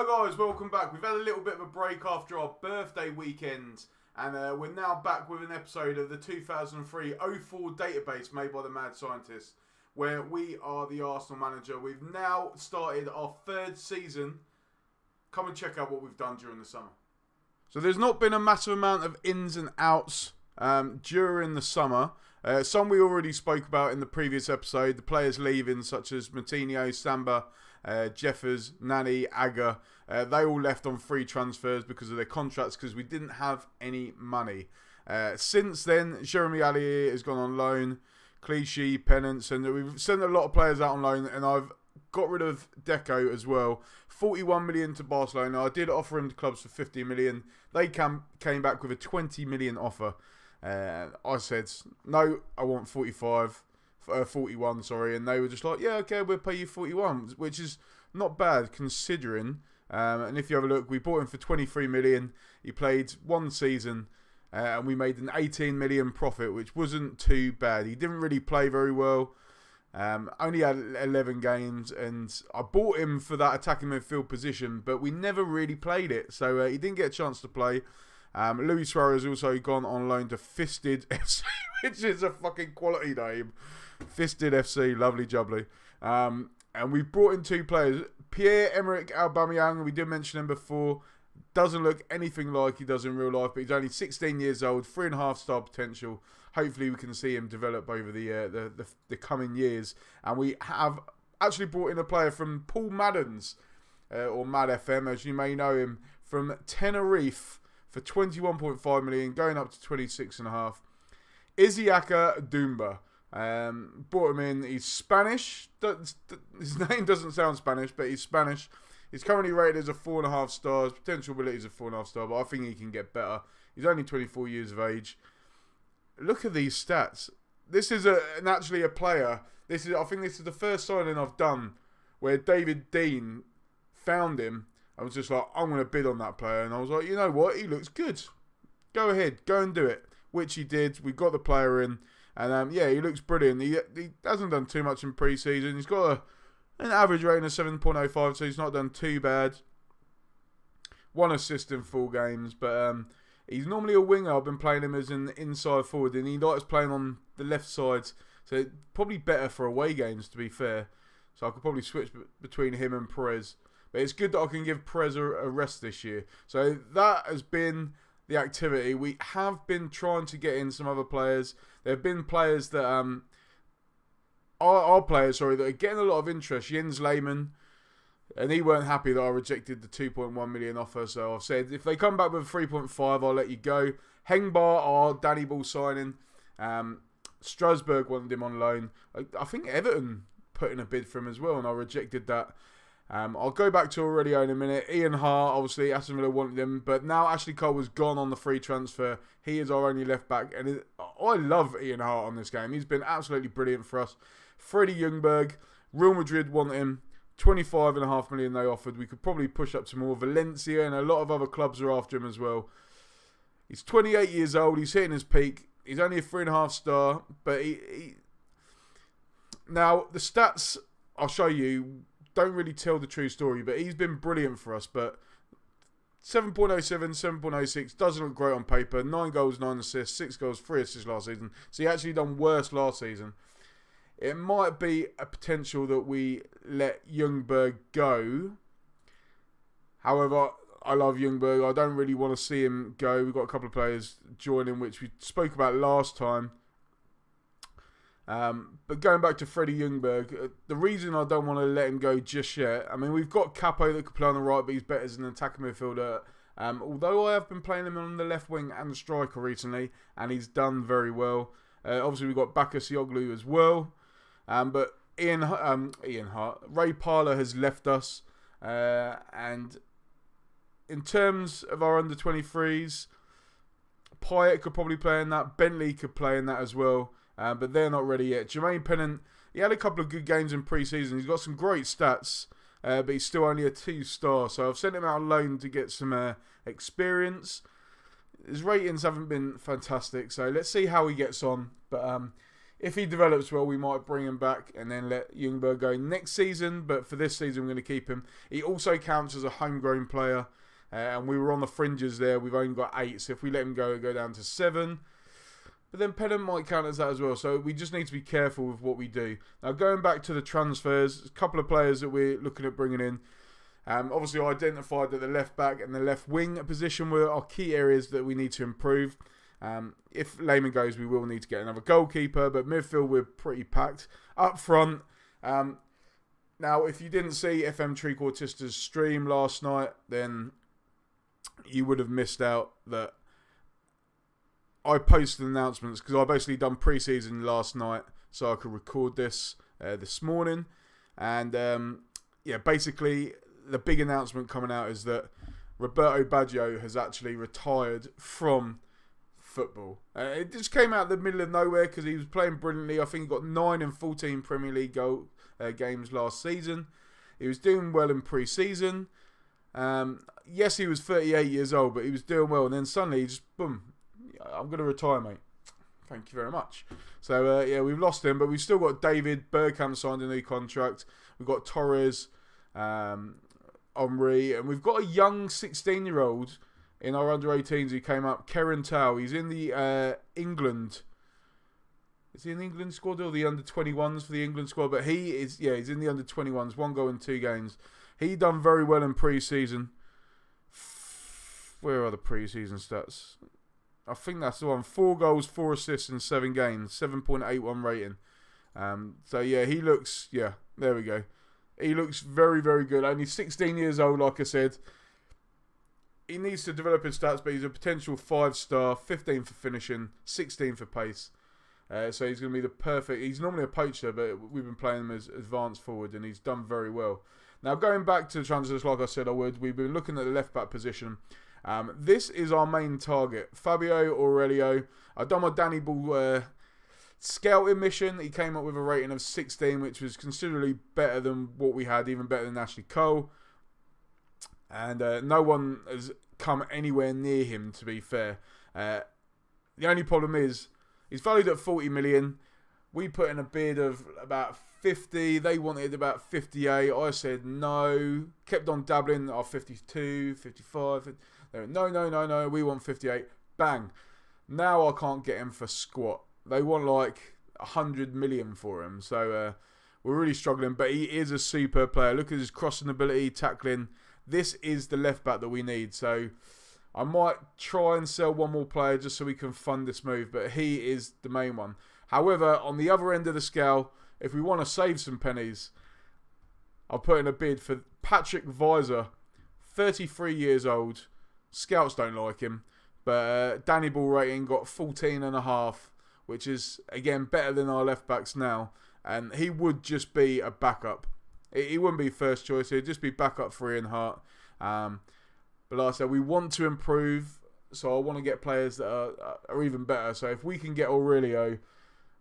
Hi guys, welcome back. We've had a little bit of a break after our birthday weekend, and we're now back with an episode of the 2003-04 database made by the mad scientists, where we are the Arsenal manager. We've now started our third season. Come and check out what we've done during the summer. So there's not been a massive amount of ins and outs during the summer. Some we already spoke about in the previous episode. The players leaving, such as Moutinho, Samba, Jeffers, Nani, Aga, they all left on free transfers because of their contracts, because we didn't have any money. Since then, Jeremy Allier has gone on loan, Clichy, Pennant, and we've sent a lot of players out on loan, and I've got rid of Deco as well. 41 million to Barcelona. I did offer him to clubs for 50 million. They came back with a 20 million offer. I said, no, I want 41, sorry, and they were just like, yeah, okay, we'll pay you 41, which is not bad considering. And if you have a look, we bought him for 23 million. He played one season, and we made an 18 million profit, which wasn't too bad. He didn't really play very well. Only had 11 games, and I bought him for that attacking midfield position, but we never really played it, so he didn't get a chance to play. Luis Suarez also gone on loan to Fisted FC, which is a fucking quality name. Fisted FC, lovely jubbly. And we brought in two players. Pierre-Emerick Aubameyang, we did mention him before, doesn't look anything like he does in real life, but he's only 16 years old, 3.5 star potential. Hopefully we can see him develop over the coming years. And we have actually brought in a player from Paul Madden's, or Mad FM, as you may know him, from Tenerife for 21.5 million, going up to 26.5. Isiaka Dumba. Brought him in. He's Spanish. His name doesn't sound Spanish, but he's Spanish. He's currently rated as a 4.5 stars. Potential ability is a 4.5 star, but I think he can get better. He's only 24 years of age. Look at these stats. This is actually a player. I think this is the first signing I've done where David Dean found him. I was just like, I'm going to bid on that player. And I was like, you know what? He looks good. Go ahead. Go and do it. Which he did. We got the player in. And yeah, he looks brilliant. He hasn't done too much in pre-season. He's got an average rating of 7.05, so he's not done too bad. 1 assist in 4 games. But he's normally a winger. I've been playing him as an inside forward. And he likes playing on the left side. So probably better for away games, to be fair. So I could probably switch between him and Perez. But it's good that I can give Perez a rest this year. So that has been the activity. We have been trying to get in some other players. There have been players that are players that are getting a lot of interest. Jens Lehmann, and he weren't happy that I rejected the 2.1 million offer. So I've said, if they come back with 3.5, I'll let you go. Hengbar, our Danny Ball signing. Strasbourg wanted him on loan. I think Everton put in a bid for him as well, and I rejected that. I'll go back to Aurelio in a minute. Ian Hart, obviously, Aston Villa wanted him, but now Ashley Cole has gone on the free transfer. He is our only left back, and I love Ian Hart on this game. He's been absolutely brilliant for us. Freddie Ljungberg, Real Madrid want him. 25.5 million they offered. We could probably push up to more. Valencia and a lot of other clubs are after him as well. He's 28 years old. He's hitting his peak. He's only a 3.5 star, but he... Now, the stats I'll show you don't really tell the true story, but he's been brilliant for us. But 7.07, 7.06 doesn't look great on paper. 9 goals, 9 assists, 6 goals, 3 assists last season. So he actually done worse last season. It might be a potential that we let Ljungberg go. However, I love Ljungberg. I don't really want to see him go. We've got a couple of players joining, which we spoke about last time. But going back to Freddie Ljungberg, the reason I don't want to let him go just yet, I mean, we've got Capo that could play on the right, but he's better as an attacking midfielder. Although I have been playing him on the left wing and the striker recently, and he's done very well. Obviously, we've got Bakasioglu as well. But Ian Hart, Ray Parlour has left us. And in terms of our under-23s, Payet could probably play in that. Bentley could play in that as well. But they're not ready yet. Jermaine Pennant, he had a couple of good games in pre-season. He's got some great stats, but he's still only a 2-star. So I've sent him out on loan to get some experience. His ratings haven't been fantastic, so let's see how he gets on. But If he develops well, we might bring him back and then let Ljungberg go next season. But for this season, we're going to keep him. He also counts as a homegrown player. And we were on the fringes there. We've only got 8. So if we let him go down to 7. But then Pennant might count as that as well. So we just need to be careful with what we do. Now, going back to the transfers, a couple of players that we're looking at bringing in. Obviously, I identified that the left back and the left wing position were our key areas that we need to improve. If Lehmann goes, we will need to get another goalkeeper. But midfield, we're pretty packed. Up front, now, if you didn't see FM Trequartista's stream last night, then you would have missed out that I posted announcements because I basically done pre-season last night so I could record this this morning. And basically the big announcement coming out is that Roberto Baggio has actually retired from football. It just came out of the middle of nowhere because he was playing brilliantly. I think he got 9 in 14 Premier League games last season. He was doing well in pre-season. Yes, he was 38 years old, but he was doing well. And then suddenly, just boom, I'm going to retire, mate. Thank you very much. So, we've lost him, but we've still got David. Bergkamp signed a new contract. We've got Torres, Omri, and we've got a young 16-year-old in our under-18s who came up, Karen Tao. He's in the England. Is he in the England squad or the under-21s for the England squad? But he's in the under-21s. 1 goal in 2 games. He done very well in pre-season. Where are the pre-season stats? I think that's the one. 4 goals, 4 assists in 7 games. 7.81 rating. He looks... Yeah, there we go. He looks very, very good. Only 16 years old, like I said. He needs to develop his stats, but he's a potential 5-star. 15 for finishing, 16 for pace. So he's going to be the perfect... He's normally a poacher, but we've been playing him as advanced forward, and he's done very well. Now, going back to the transfers, like I said I would, we've been looking at the left-back position. This is our main target. Fabio Aurelio. I've done my Danny Ball scouting mission. He came up with a rating of 16, which was considerably better than what we had, even better than Ashley Cole. And no one has come anywhere near him, to be fair. The only problem is, he's valued at 40 million. We put in a bid of about 50. They wanted about 58. I said no. Kept on dabbling. 52, 55. They went, no. We want 58. Bang. Now I can't get him for squat. They want like 100 million for him. So we're really struggling. But he is a super player. Look at his crossing ability, tackling. This is the left back that we need. So I might try and sell one more player just so we can fund this move. But he is the main one. However, on the other end of the scale, if we want to save some pennies, I'll put in a bid for Patrick Weiser, 33 years old. Scouts don't like him. But Danny Ball rating got 14.5, which is, again, better than our left backs now. And he would just be a backup. He wouldn't be first choice. He'd just be backup for Ian Hart. But like I said, we want to improve. So I want to get players that are even better. So if we can get Aurelio...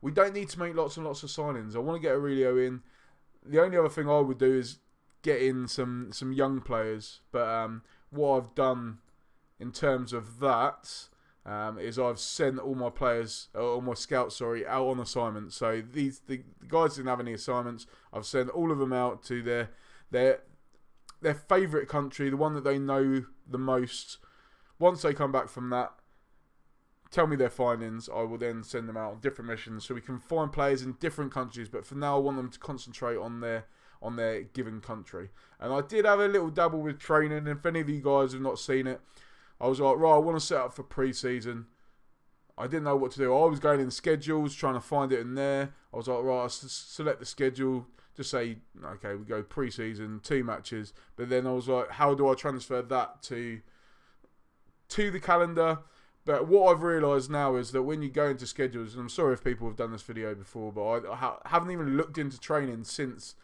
We don't need to make lots and lots of signings. I want to get Aurelio in. The only other thing I would do is get in some young players. But what I've done in terms of that is I've sent all my players, all my scouts, out on assignments. So the guys didn't have any assignments. I've sent all of them out to their favourite country, the one that they know the most. Once they come back from that, tell me their findings. I will then send them out on different missions so we can find players in different countries. But for now, I want them to concentrate on their given country. And I did have a little dabble with training. And if any of you guys have not seen it, I was like, right, I want to set up for pre-season. I didn't know what to do. I was going in schedules, trying to find it in there. I was like, right, I'll select the schedule. Just say, okay, we go pre-season, 2 matches. But then I was like, how do I transfer that to the calendar? But what I've realised now is that when you go into schedules, and I'm sorry if people have done this video before, but I haven't even looked into training since...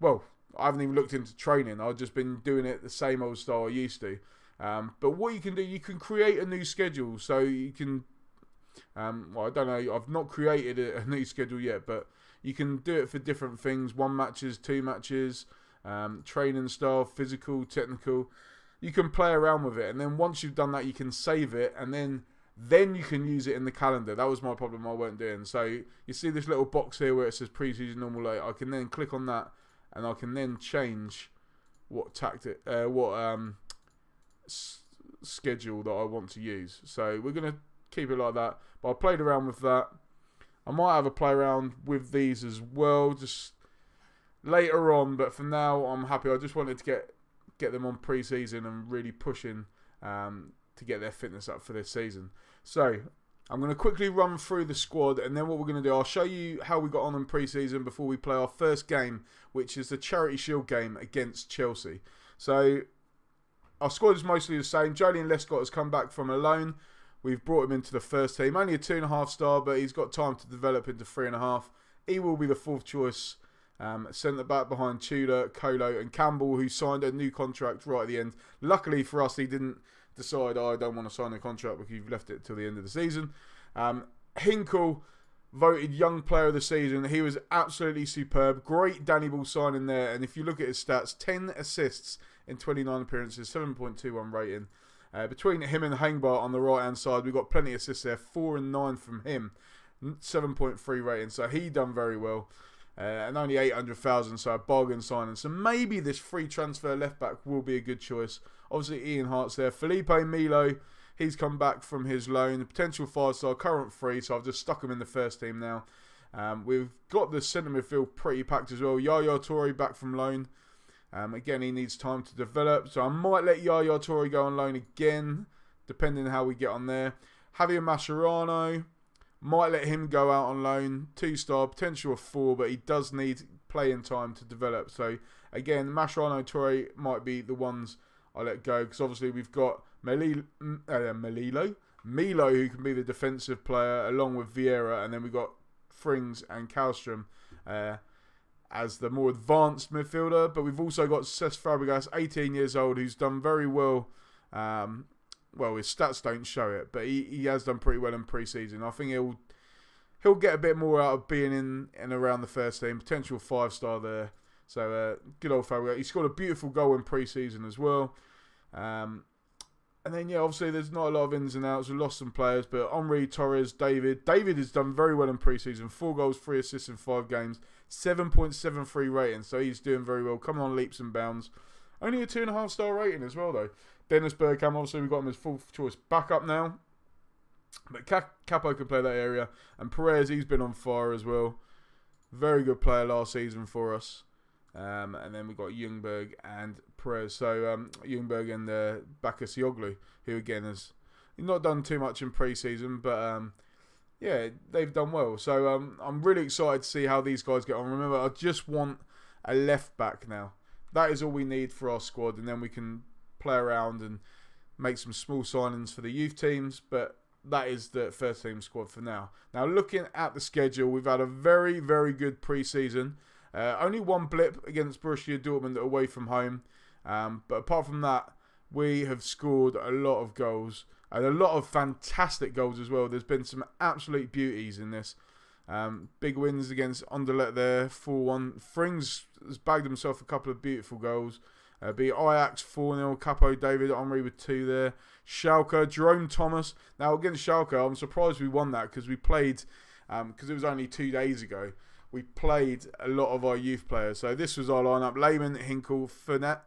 Well, I haven't even looked into training. I've just been doing it the same old style I used to. But what you can do, you can create a new schedule. So you can... I don't know. I've not created a new schedule yet, but you can do it for different things. 1 matches, 2 matches, training style, physical, technical... You can play around with it, and then once you've done that, you can save it, and then then you can use it in the calendar. That was my problem I weren't doing. So you see this little box here where it says pre-season normal late. I can then click on that, and I can then change what schedule that I want to use. So we're going to keep it like that. But I played around with that. I might have a play around with these as well, just later on. But for now, I'm happy. I just wanted to get them on pre-season and really pushing to get their fitness up for this season. So I'm going to quickly run through the squad, and then what we're going to do, I'll show you how we got on in pre-season before we play our first game, which is the Charity Shield game against Chelsea. So our squad is mostly the same. Joleon Lescott has come back from a loan. We've brought him into the first team. Only a 2.5 star, but he's got time to develop into 3.5. He will be the fourth choice centre back behind Tudor, Colo and Campbell, who signed a new contract right at the end. Luckily for us, he didn't decide, I don't want to sign a contract because you've left it till the end of the season. Hinkle voted Young Player of the Season. He was absolutely superb. Great Danny Ball signing there. And if you look at his stats, 10 assists in 29 appearances, 7.21 rating. Between him and Hangbar on the right-hand side, we've got plenty of assists there. 4 and 9 from him. 7.3 rating. So he done very well. And only 800,000, so a bargain signing. So maybe this free transfer left-back will be a good choice. Obviously, Ian Hart's there. Felipe Melo, he's come back from his loan. Potential 5-star, current free, so I've just stuck him in the first team now. We've got the centre midfield pretty packed as well. Yaya Toure back from loan. Again, he needs time to develop, so I might let Yaya Toure go on loan again, depending on how we get on there. Javier Mascherano, might let him go out on loan. 2-star, potential of 4, but he does need playing time to develop. So, again, Mascherano, Toure might be the ones I let go, because obviously we've got Milo, who can be the defensive player, along with Vieira, and then we've got Frings and Kallstrom as the more advanced midfielder. But we've also got Cesc Fabregas, 18 years old, who's done very well. Well, his stats don't show it, but he has done pretty well in pre-season. I think he'll get a bit more out of being in and around the first team. Potential 5-star there. So, good old Fabregas. He scored a beautiful goal in pre-season as well. And then, yeah, obviously there's not a lot of ins and outs. We've lost some players, but Henry, Torres, David. David has done very well in pre-season. 4 goals, 3 assists in 5 games. 7.73 rating, so he's doing very well. Coming on leaps and bounds. Only a 2.5-star rating as well, though. Dennis Bergkamp, obviously we've got him as fourth choice backup now. But Capo can play that area. And Perez, he's been on fire as well. Very good player last season for us. And then we've got Ljungberg and Perez. So Ljungberg and Bakasioglu, who again has not done too much in pre-season, but yeah, they've done well. So I'm really excited to see how these guys get on. Remember, I just want a left back now. That is all we need for our squad, and then we can play around and make some small signings for the youth teams. But that is the first team squad for now. Now, looking at the schedule, we've had a very, very good pre-season. Only one blip against Borussia Dortmund away from home. But apart from that, we have scored a lot of goals. And a lot of fantastic goals as well. There's been some absolute beauties in this. Big wins against Anderlecht there, 4-1. Frings has bagged himself a couple of beautiful goals. Be Ajax 4-0, Capo David, Henry with 2 there. Schalke, Jerome Thomas. Now against Schalke, I'm surprised we won that because we played, because it was only 2 days ago, we played a lot of our youth players. So this was our lineup. Lehmann, Hinkle, Ferdinand,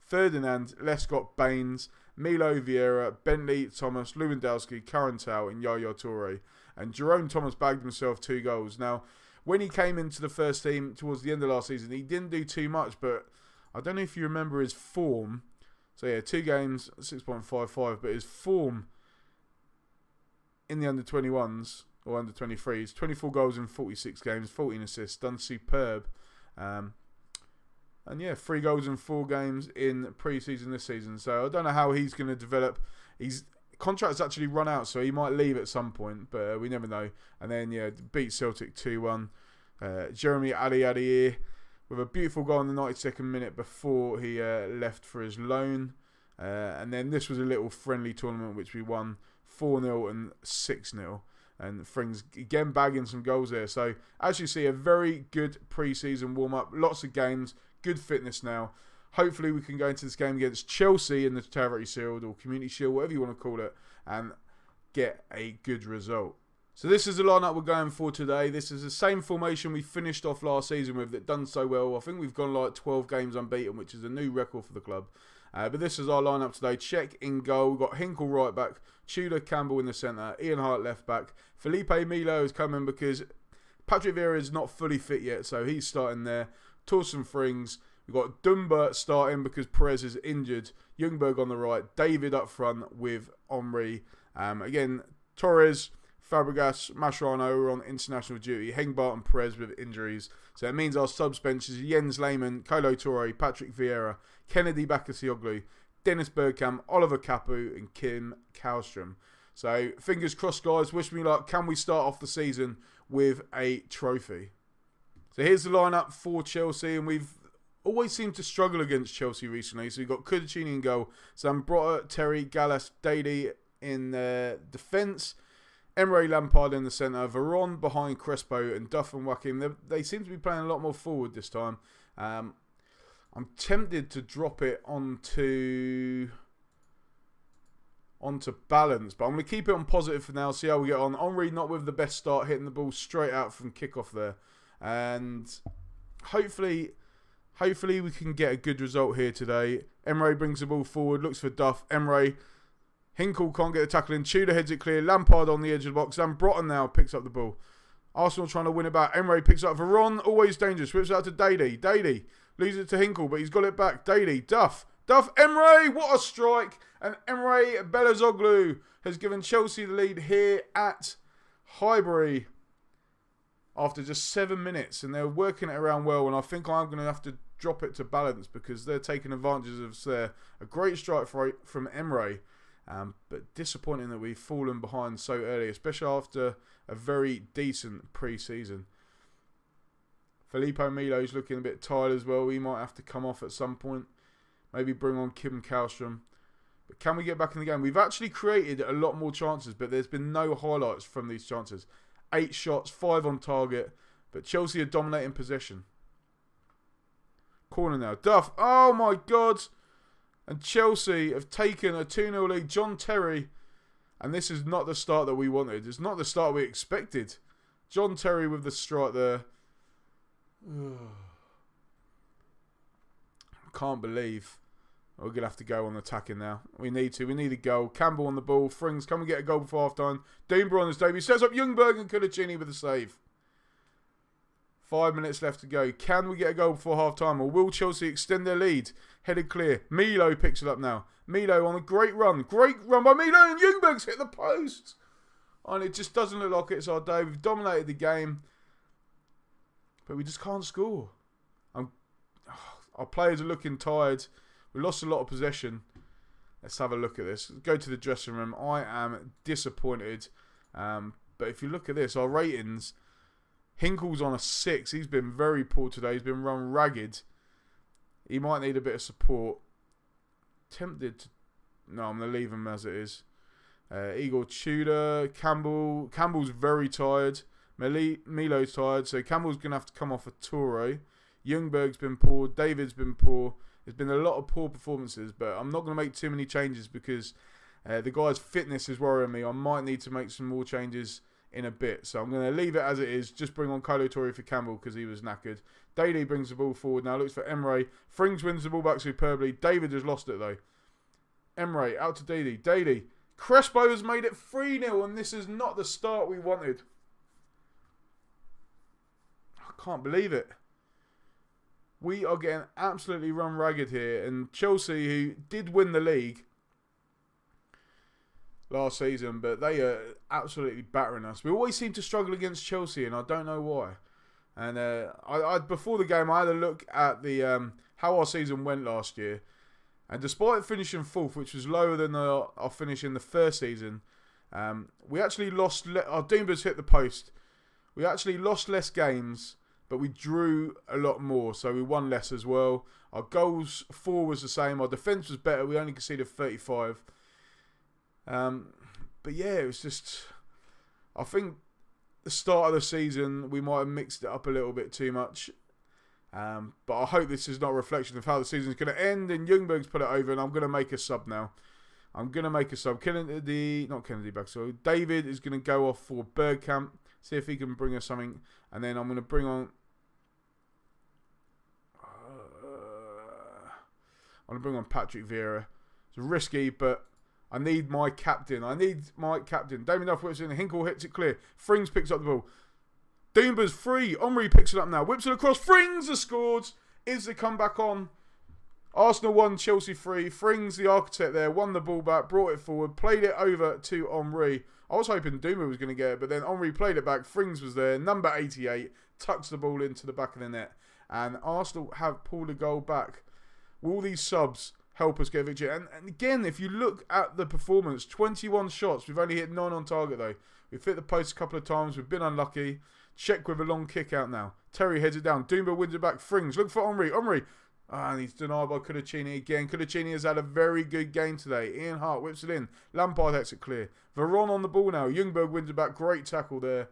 Lescott, Baines, Milo, Vieira, Bentley, Thomas, Lewandowski, Carantal and Yaya Toure. And Jerome Thomas bagged himself 2 goals. Now, when he came into the first team towards the end of last season, he didn't do too much, but I don't know if you remember his form. So yeah, 2 games, 6.55, but his form in the under-21s or under-23s, 24 goals in 46 games, 14 assists, done superb. And yeah, 3 goals in 4 games in pre-season this season. So I don't know how he's going to develop. His contract's actually run out, so he might leave at some point, but we never know. And then, yeah, beat Celtic 2-1. Jeremy Ali with a beautiful goal in the 92nd minute before he left for his loan. And then this was a little friendly tournament which we won 4-0 and 6-0. And Frings again bagging some goals there. So as you see, a very good pre-season warm-up. Lots of games. Good fitness now. Hopefully we can go into this game against Chelsea in the Charity Shield or Community Shield, whatever you want to call it, and get a good result. So this is the lineup we're going for today. This is the same formation we finished off last season with that done so well. I think we've gone like 12 games unbeaten, which is a new record for the club. But this is our lineup today. Cech in goal. We've got Hinkle right back, Tudor Campbell in the centre, Ian Hart left back. Felipe Melo is coming because Patrick Vieira is not fully fit yet, so he's starting there. Torsten Frings. We've got Dumba starting because Perez is injured. Ljungberg on the right. David up front with Henry. Again, Torres, Fabregas, Mascherano are on international duty. Hengbart and Perez with injuries. So it means our subs bench is Jens Lehmann, Kolo Touré, Patrick Vieira, Kennedy Bakasioglu, Dennis Bergkamp, Oliver Kapu and Kim Kallstrom. So fingers crossed, guys. Wish me luck. Can we start off the season with a trophy? So here's the lineup for Chelsea, and we've always seemed to struggle against Chelsea recently. So we've got Kudicini in goal, Zambrotta, Terry, Gallas, Daly in defence, Emre Lampard in the centre, Veron behind Crespo, and Duff and Joaquin. They seem to be playing a lot more forward this time. I'm tempted to drop it onto balance, but I'm going to keep it on positive for now, see how we get on. Henry not with the best start, hitting the ball straight out from kickoff there. And hopefully we can get a good result here today. Emre brings the ball forward, looks for Duff. Emre, Hinkle can't get the tackle in. Tudor heads it clear. Lampard on the edge of the box. Zambrotta now picks up the ball. Arsenal trying to win it back. Emre picks up Veron, always dangerous. Whips out to Daly. Daly leaves it to Hinkle, but he's got it back. Daly, Duff, Emre, what a strike. And Emre Belözoğlu has given Chelsea the lead here at Highbury after just 7 minutes. And they're working it around well, and I think I'm going to have to drop it to balance because they're taking advantage of a great strike from Emre. But disappointing that we've fallen behind so early, especially after a very decent pre-season. Felipe Melo's looking a bit tired as well. He might have to come off at some point. Maybe bring on Kim Kallstrom. But can we get back in the game? We've actually created a lot more chances, but there's been no highlights from these chances. 8 shots, 5 on target, but Chelsea are dominating possession. Corner now. Duff. Oh my God. And Chelsea have taken a 2-0 lead. John Terry. And this is not the start that we wanted. It's not the start we expected. John Terry with the strike there. Can't believe we're going to have to go on attacking now. We need to. We need a goal. Campbell on the ball. Frings, can we get a goal before half-time? Deanborough on his debut. Sets up Ljungberg and Kudicini with a save. 5 minutes left to go. Can we get a goal before half-time, or will Chelsea extend their lead? Headed clear. Melo picks it up now. Melo on a great run. Great run by Melo, and Ljungberg's hit the post. And it just doesn't look like it's our day. We've dominated the game, but we just can't score. Our players are looking tired. We lost a lot of possession. Let's have a look at this. Go to the dressing room. I am disappointed. But if you look at this, our ratings, Hinkle's on a 6. He's been very poor today. He's been run ragged. He might need a bit of support. Tempted to... No, I'm going to leave him as it is. Igor Tudor. Campbell's very tired. Melo's tired. So Campbell's going to have to come off a Touré. Ljungberg's been poor. David's been poor. There's been a lot of poor performances, but I'm not going to make too many changes because the guy's fitness is worrying me. I might need to make some more changes in a bit. So I'm going to leave it as it is. Just bring on Kolo Touré for Campbell because he was knackered. Daly brings the ball forward now. Looks for Emre. Frings wins the ball back superbly. David has lost it though. Emre out to Daly. Daly. Crespo has made it 3-0 and this is not the start we wanted. I can't believe it. We are getting absolutely run ragged here. And Chelsea, who did win the league last season, but they are absolutely battering us. We always seem to struggle against Chelsea, and I don't know why. And I before the game, I had a look at the how our season went last year. And despite finishing 4th, which was lower than our finish in the first season, we actually lost... Our Doombas hit the post. We actually lost less games, but we drew a lot more, so we won less as well. Our goals for was the same. Our defence was better. We only conceded 35. But yeah, it was just... I think the start of the season, we might have mixed it up a little bit too much. But I hope this is not a reflection of how the season is going to end. And Ljungberg's put it over, and I'm going to make a sub now. Not Kennedy back. So David is going to go off for Bergkamp. See if he can bring us something. And then I'm going to bring on... I'm going to bring on Patrick Vieira. It's risky, but I need my captain. Damien Duff whips in. Hinkle hits it clear. Frings picks up the ball. Doomba's free. Omri picks it up now. Whips it across. Frings has scored. Is the comeback on? Arsenal 1, Chelsea 3. Frings, the architect there, won the ball back, brought it forward, played it over to Omri. I was hoping Doomba was going to get it, but then Omri played it back. Frings was there. Number 88 tucks the ball into the back of the net. And Arsenal have pulled a goal back. Will these subs help us get a victory? And again, if you look at the performance, 21 shots. We've only hit 9 on target, though. We've hit the post a couple of times. We've been unlucky. Check with a long kick out now. Terry heads it down. Doomba wins it back. Frings. Look for Omri. And he's denied by Kudachini again. Kudachini has had a very good game today. Ian Hart whips it in. Lampard hits it clear. Veron on the ball now. Ljungberg wins it back. Great tackle there.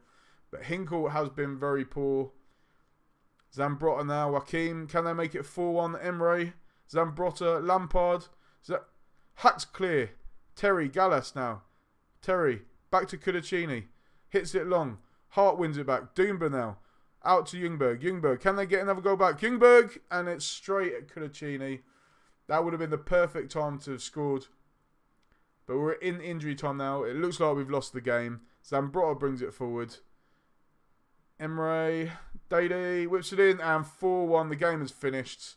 But Hinkle has been very poor. Zambrotta now. Joaquim. Can they make it 4-1? Emre. Zambrotta. Lampard. Hack's clear. Terry. Gallas now. Terry. Back to Kudachini. Hits it long. Hart wins it back. Doomba now. Out to Ljungberg. Can they get another goal back? Ljungberg. And it's straight at Kudachini. That would have been the perfect time to have scored. But we're in injury time now. It looks like we've lost the game. Zambrotta brings it forward. Emre. Dede whips it in. And 4-1. The game is finished.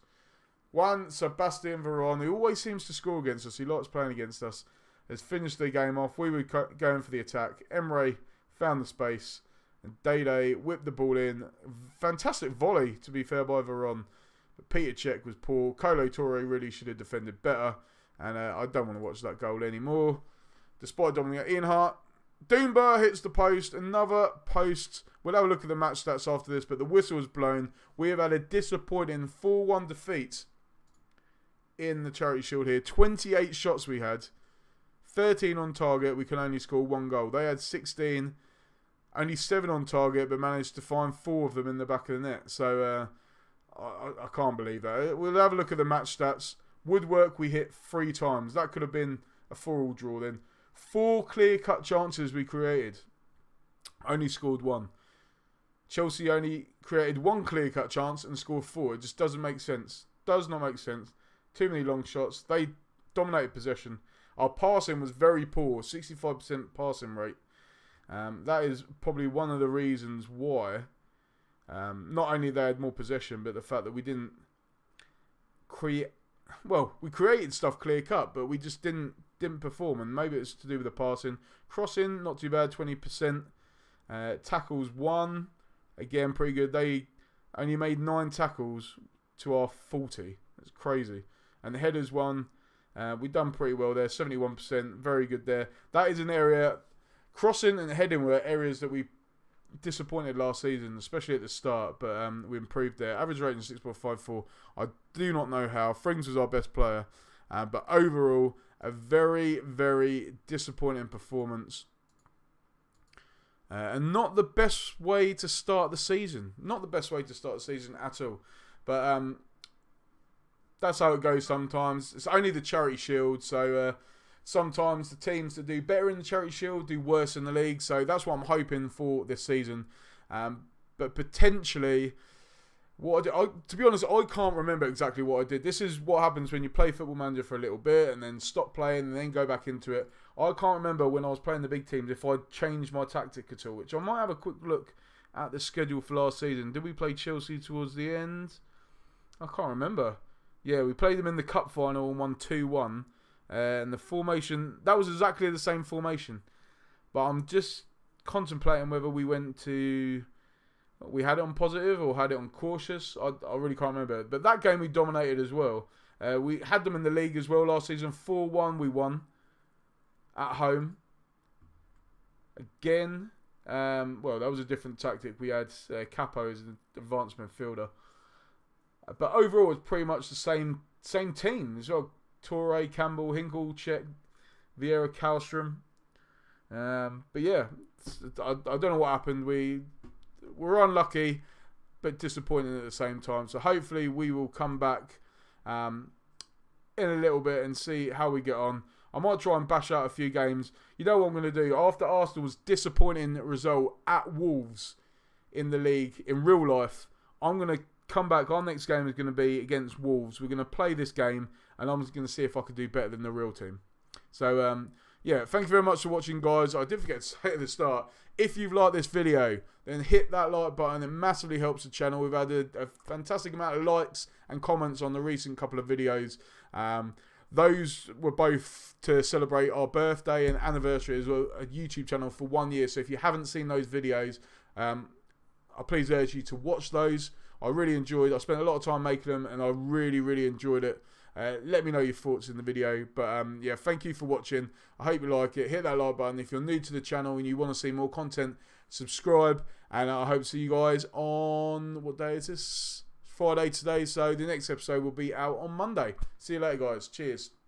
Sebastian Veron, who always seems to score against us. He likes playing against us. Has finished the game off. We were going for the attack. Emre found the space. And Dede whipped the ball in. Fantastic volley, to be fair, by Veron. But Peter Cech was poor. Kolo Toure really should have defended better. And I don't want to watch that goal anymore. Despite dominating Ian Hart. Doomba hits the post. Another post. We'll have a look at the match stats after this. But the whistle was blown. We have had a disappointing 4-1 defeat in the Charity Shield here. 28 shots we had. 13 on target. We can only score 1 goal. They had 16. Only 7 on target, but managed to find 4 of them in the back of the net. So, I can't believe that. We'll have a look at the match stats. Woodwork, we hit 3 times. That could have been a 4-all draw then. 4 clear-cut chances we created. Only scored 1. Chelsea only created 1 clear-cut chance and scored 4. It just doesn't make sense. Does not make sense. Too many long shots. They dominated possession. Our passing was very poor. 65% passing rate. That is probably one of the reasons why not only they had more possession, but the fact that we didn't create... Well, we created stuff clear cut, but we just didn't perform, and maybe it's to do with the passing. Crossing, not too bad, 20%. Tackles 1, again pretty good. They only made 9 tackles to our 40. That's crazy. And the headers 1, we've done pretty well there, 71%, very good there. That is an area... Crossing and heading were areas that we disappointed last season, especially at the start, but we improved there. Average rating 6.54. I do not know how. Frings was our best player, but overall, a very, very disappointing performance. And not the best way to start the season. Not the best way to start the season at all. But that's how it goes sometimes. It's only the Charity Shield, so... Sometimes the teams that do better in the Charity Shield do worse in the league. So that's what I'm hoping for this season. But potentially, to be honest, I can't remember exactly what I did. This is what happens when you play Football Manager for a little bit and then stop playing and then go back into it. I can't remember when I was playing the big teams if I changed my tactic at all, which I might have a quick look at the schedule for last season. Did we play Chelsea towards the end? I can't remember. Yeah, we played them in the cup final and won 2-1. And the formation, that was exactly the same formation. But I'm just contemplating whether we had it on positive or had it on cautious. I really can't remember. But that game we dominated as well. We had them in the league as well last season. 4-1 we won at home. Again, well, that was a different tactic. We had Capo as an advanced midfielder. But overall, it's pretty much the same team as well. Toure, Campbell, Hinkle, Cech, Vieira, Kallstrom. But yeah, I don't know what happened. We were unlucky. but disappointing at the same time. So hopefully we will come back in a little bit and see how we get on. I might try and bash out a few games. You know what I'm going to do? After Arsenal's disappointing result at Wolves in the league, in real life, I'm going to come back. Our next game is going to be against Wolves. We're going to play this game, and I'm just going to see if I can do better than the real team. So, yeah, thank you very much for watching, guys. I did forget to say at the start, if you've liked this video, then hit that like button. It massively helps the channel. We've had a fantastic amount of likes and comments on the recent couple of videos. Those were both to celebrate our birthday and anniversary as well, a YouTube channel for 1 year. So if you haven't seen those videos, I please urge you to watch those. I really enjoyed it. I spent a lot of time making them, and I really, really enjoyed it. Let me know your thoughts in the video. But yeah, thank you for watching. I hope you like it. Hit that like button. If you're new to the channel and you want to see more content, subscribe. And I hope to see you guys on, what day is this? Friday today. So the next episode will be out on Monday. See you later, guys. Cheers.